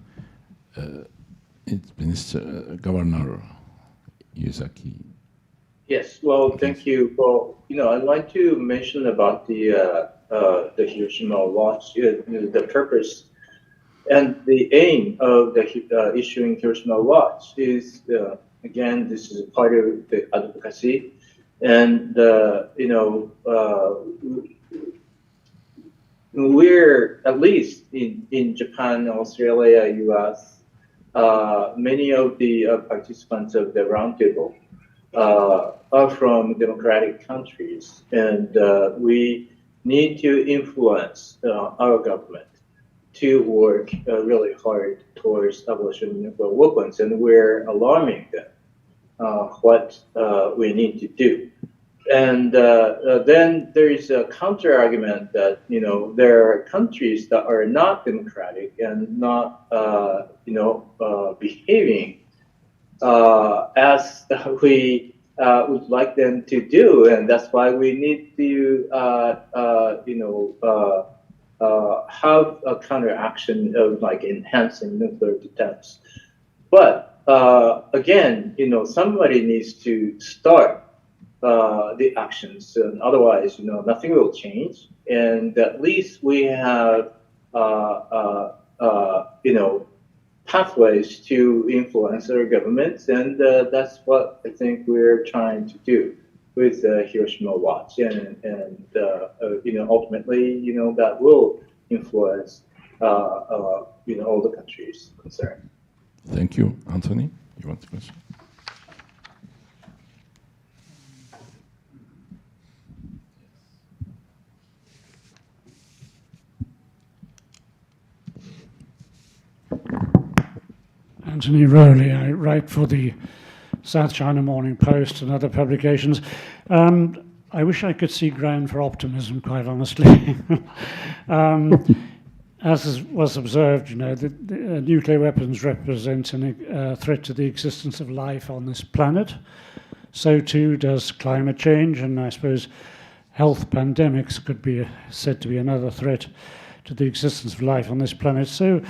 Mr. Governor Yuzaki.
Yes, well, thank you. Well, I'd like to mention about the Hiroshima Watch, the purpose and the aim of the issuing Hiroshima Watch is, again, this is part of the advocacy. And, we're, at least in Japan, Australia, US, many of the participants of the roundtable are from democratic countries, and we need to influence our government to work really hard towards abolition of nuclear weapons, and we're alarming them what we need to do. And then there is a counter argument that there are countries that are not democratic and not behaving as we would like them to do, and that's why we need to have a counteraction of like enhancing nuclear defense. But again, somebody needs to start the actions, and otherwise, nothing will change. And at least we have, pathways to influence our governments, and that's what I think we're trying to do with Hiroshima Watch, and ultimately, that will influence, all the countries concerned.
Thank you, Anthony. You want to question?
Anthony Rowley, I write for the South China Morning Post and other publications. I wish I could see ground for optimism, quite honestly. As was observed, the nuclear weapons represent a threat to the existence of life on this planet. So too does climate change, and I suppose health pandemics could be said to be another threat to the existence of life on this planet. So,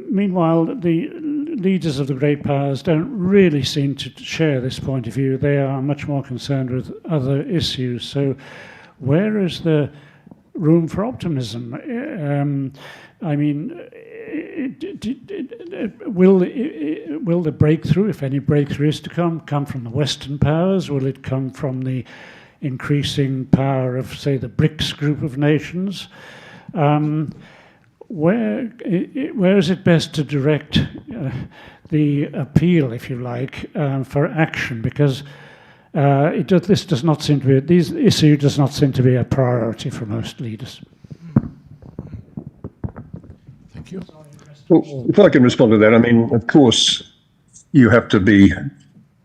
meanwhile, the leaders of the great powers don't really seem to share this point of view. They are much more concerned with other issues. So where is the room for optimism? Will the breakthrough, if any breakthrough is to come from the Western powers? Will it come from the increasing power of, say, the BRICS group of nations? Where is it best to direct the appeal, if you like, for action? Because this does not seem to be, this issue does not seem to be a priority for most leaders.
Thank you.
Well, if I can respond to that, of course, you have to be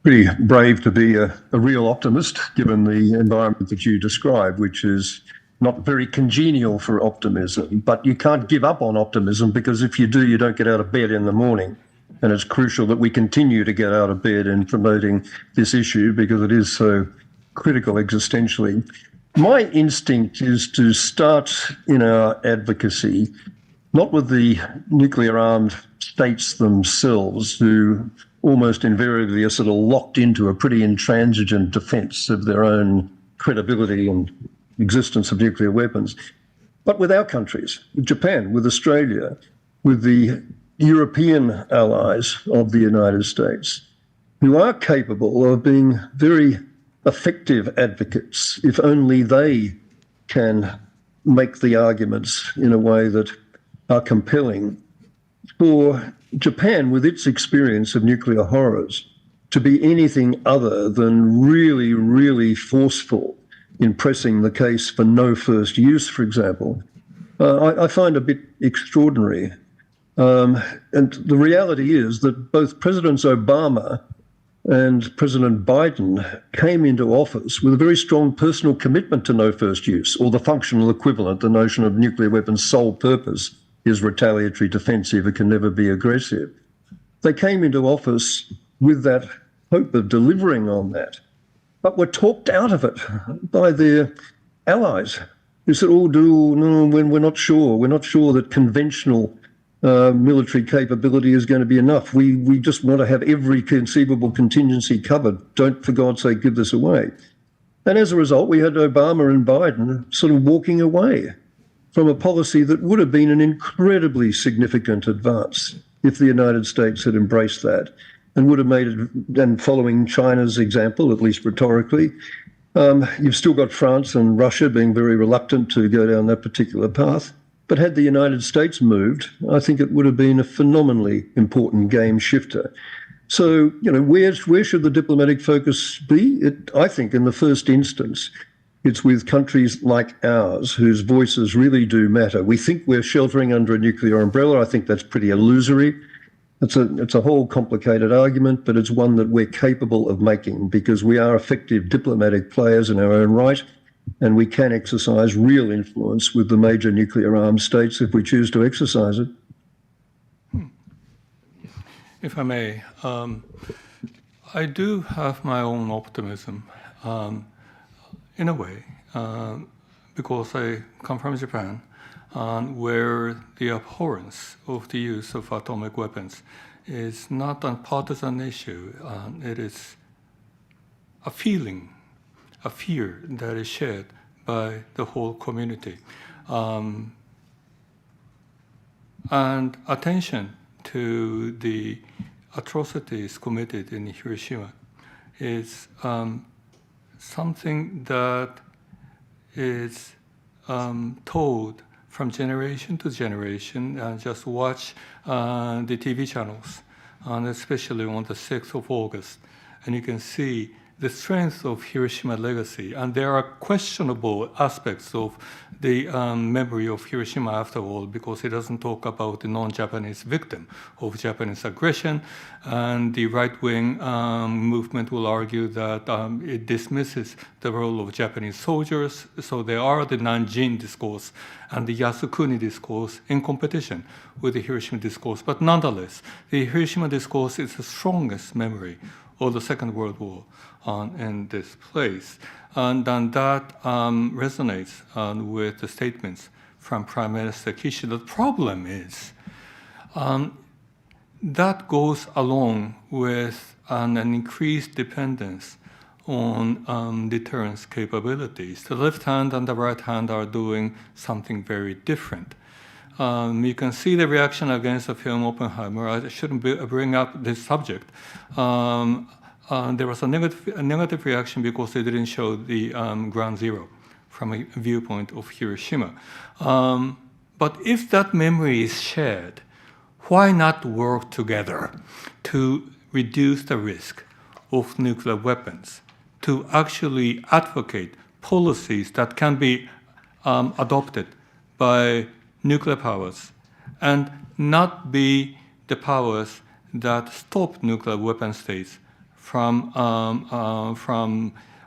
pretty brave to be a real optimist, given the environment that you describe, which is not very congenial for optimism. But you can't give up on optimism, because if you do, you don't get out of bed in the morning. And it's crucial that we continue to get out of bed in promoting this issue, because it is so critical existentially. My instinct is to start in our advocacy, not with the nuclear-armed states themselves, who almost invariably are sort of locked into a pretty intransigent defense of their own credibility and existence of nuclear weapons, but with our countries, with Japan, with Australia, with the European allies of the United States, who are capable of being very effective advocates if only they can make the arguments in a way that are compelling. For Japan, with its experience of nuclear horrors, to be anything other than really, really forceful in pressing the case for no first use, for example, I find a bit extraordinary. And the reality is that both Presidents Obama and President Biden came into office with a very strong personal commitment to no first use, or the functional equivalent, the notion of nuclear weapons' sole purpose is retaliatory defensive, it can never be aggressive. They came into office with that hope of delivering on that, but were talked out of it by their allies, who said, no, we're not sure. We're not sure that conventional military capability is going to be enough. We just want to have every conceivable contingency covered. Don't, for God's sake, give this away. And as a result, we had Obama and Biden sort of walking away from a policy that would have been an incredibly significant advance if the United States had embraced that, and would have made it, and following China's example, at least rhetorically, You've still got France and Russia being very reluctant to go down that particular path. But had the United States moved, I think it would have been a phenomenally important game shifter. So, where should the diplomatic focus be? I think in the first instance, it's with countries like ours whose voices really do matter. We think we're sheltering under a nuclear umbrella. I think that's pretty illusory. It's a whole complicated argument, but it's one that we're capable of making because we are effective diplomatic players in our own right, and we can exercise real influence with the major nuclear armed states if we choose to exercise it.
If I may, I do have my own optimism, in a way, because I come from Japan, where the abhorrence of the use of atomic weapons is not a partisan issue. It is a feeling, a fear that is shared by the whole community. And attention to the atrocities committed in Hiroshima is something that is told from generation to generation. Just watch the TV channels, and especially on the 6th of August, and you can see the strength of Hiroshima legacy. And there are questionable aspects of the memory of Hiroshima after all, because it doesn't talk about the non-Japanese victim of Japanese aggression. And the right-wing movement will argue that it dismisses the role of Japanese soldiers. So there are the Nanjing discourse and the Yasukuni discourse in competition with the Hiroshima discourse. But nonetheless, the Hiroshima discourse is the strongest memory of the Second World War in this place. And then that resonates with the statements from Prime Minister Kiichi. The problem is that goes along with an increased dependence on deterrence capabilities. The left hand and the right hand are doing something very different. You can see the reaction against the film Oppenheimer. I shouldn't bring up this subject. There was a negative reaction because they didn't show the ground zero from a viewpoint of Hiroshima. But if that memory is shared, why not work together to reduce the risk of nuclear weapons, to actually advocate policies that can be adopted by nuclear powers and not be the powers that stop nuclear weapon states from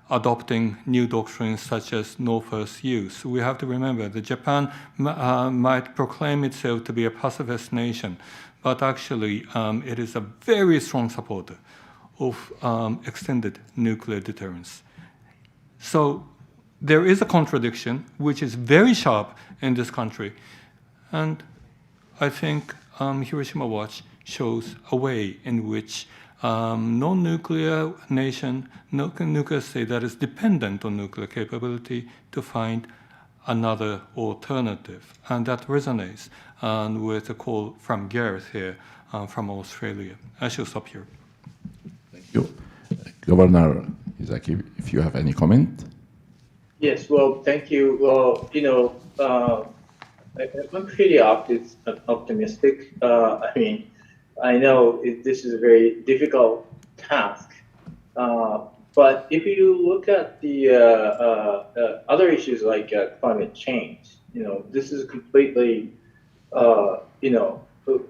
adopting new doctrines such as no first use. We have to remember that Japan might proclaim itself to be a pacifist nation, but actually it is a very strong supporter of extended nuclear deterrence. So there is a contradiction which is very sharp in this country, and I think Hiroshima Watch shows a way in which non-nuclear nation, no nuclear state that is dependent on nuclear capability to find another alternative. And that resonates with a call from Gareth here from Australia. I shall stop here.
Thank you. Governor Yuzaki, if you have any comment?
Yes, well, thank you. Well, I'm pretty optimistic. I mean, I know this is a very difficult task, but if you look at the other issues like climate change, this is completely,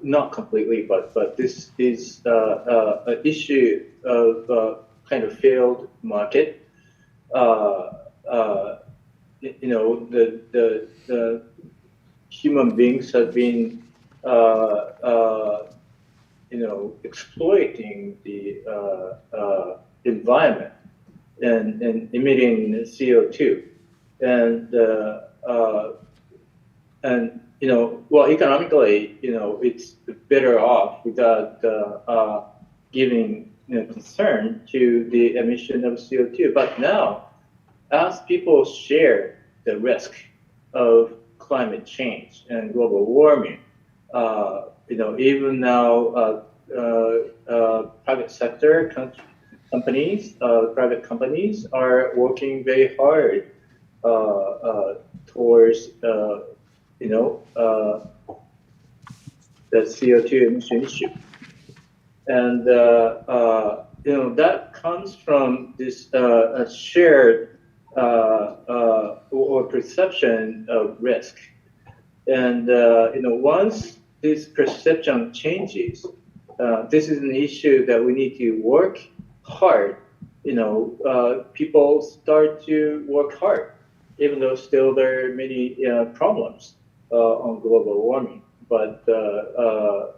not completely, but this is an issue of kind of failed market. The human beings have been exploiting the environment and emitting CO2, and well, economically, it's better off without giving concern to the emission of CO2. But now, as people share the risk of climate change and global warming, even now, private sector companies, private companies, are working very hard towards, the CO2 emission issue. And, that comes from this shared or perception of risk. And, once this perception changes, this is an issue that we need to work hard. People start to work hard, even though still there are many problems on global warming. But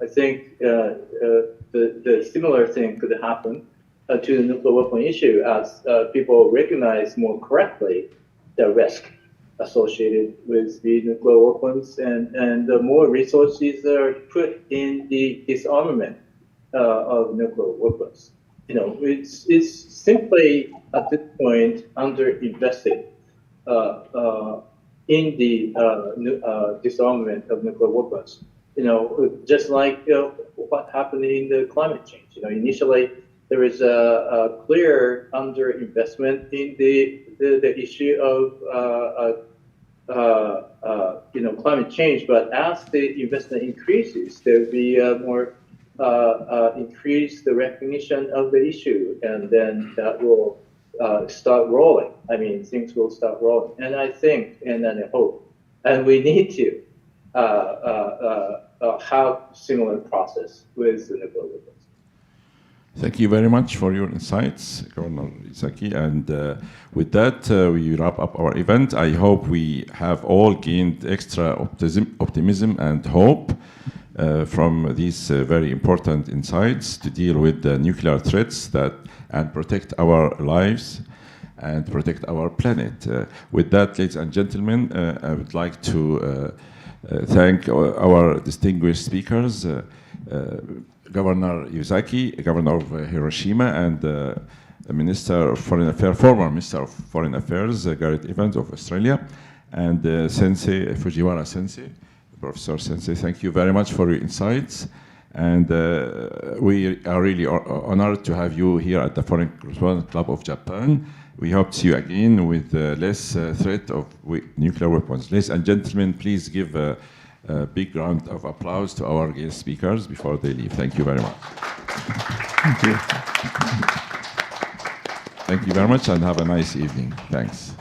I think the similar thing could happen to the nuclear weapon issue as people recognize more correctly the risk associated with the nuclear weapons, and the more resources are put in the disarmament of nuclear weapons. It's simply at this point underinvested in the disarmament of nuclear weapons. Just like what happened in the climate change. Initially there is a clear underinvestment in the issue of climate change, but as the investment increases, there will be more increase the recognition of the issue, and then that will start rolling. I mean, things will start rolling. And I think, and I hope, and we need to have similar process with the nuclear weapons.
Thank you very much for your insights, Governor Yuzaki. And with that, we wrap up our event. I hope we have all gained extra optimism and hope from these very important insights to deal with the nuclear threats and protect our lives and protect our planet. With that, ladies and gentlemen, I would like to thank our distinguished speakers, Governor Yuzaki, Governor of Hiroshima, and Minister of Foreign Affairs, former Minister of Foreign Affairs, Gareth of Australia, and Sensei, Fujiwara Sensei, Professor Sensei. Thank you very much for your insights. And we are really honored to have you here at the Foreign Correspondents Club of Japan. We hope to see you again with less threat of nuclear weapons. Ladies and gentlemen, please give a big round of applause to our guest speakers before they leave. Thank you very much. Thank you. Thank you very much, and have a nice evening. Thanks.